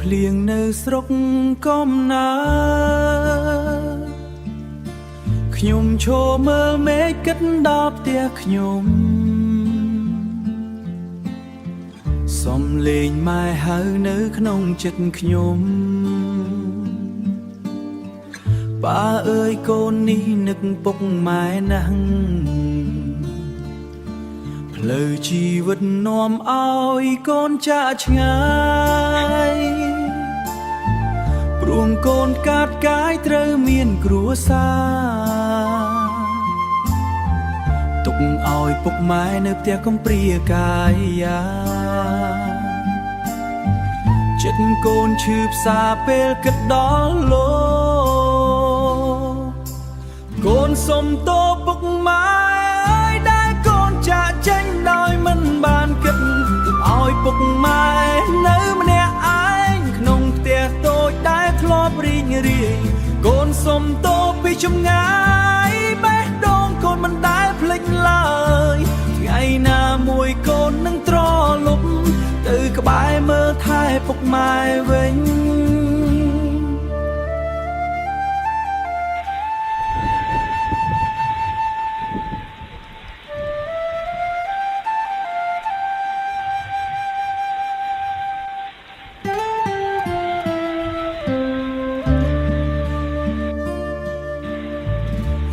ភ្លៀងនៅស្រុកកំណើតខ្ញុំឈរមើលមេឃគិតដល់ផ្ទះខ្ញុំសំលេងម៉ែហៅនៅក្នុងចិត្តខ្ញុំប៉ាអើយកូននេះនឹកពុកម៉ែណាស់ផ្លូវជីវិតនាំឲ្យកូនចាកឆ្ងាយព្រោះកូនកាត់កាយត្រូវមានគ្រួសារទុកឲ្យពុកម៉ែនៅផ្ទះកំព្រាកាយាចិត្តកូនឈឺផ្សាពេលគិតដល់លោកកូនសុំតបពុកម៉ែអើយដែលកូនចាកចេញដោយមិនបានគិតឲ្យពុកម៉ែនៅម្នាក់ឯងក្នុងផ្ទះតូចដែលធ្លាប់រីងរាយកូនសុំតបពីចម្ងាយបេះដូងកូនមិនដែលភ្លេចឡើយថ្ងៃណាមួយកូននឹងត្រលប់ទៅក្បែរមើលថែពុកម៉ែវិញ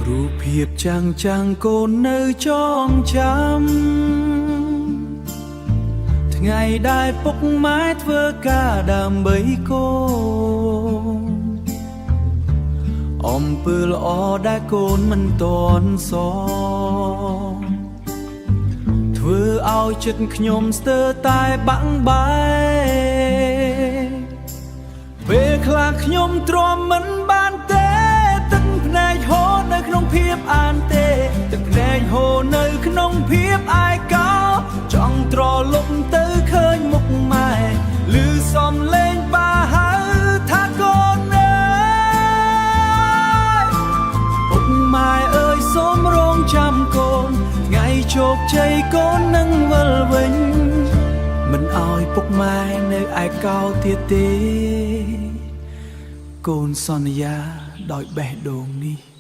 រូបភាពចាំងកូននៅចងចាំថ្ងៃដែលពុកម៉ែធ្វើការដើម្បីកូនអំពើល្អដែលកូនមិនតន់សងធ្វើឲ្យចិត្តខ្ញុំស្ទើរតែបាក់បែកពេលខ្លះខ្ញុំទ្រាំមិនបានទេទឹកភ្នែកហូរនៅក្នុងភាពអានទេទឹកភ្នែកហូរនៅក្នុងភាពឯកោចង់ត្រលប់ទៅឃើញមុខម៉ែឮសំឡេងប៉ាហៅថាកូនអើយពុកម៉ែអើយសូមរងចាំកូនថ្ងៃជោគជ័យកូននឹងវិលវិញមិនឲ្យពុកម៉ែនៅឯកោទៀតទេកូនសន្យាដោយបេះដូងនេះ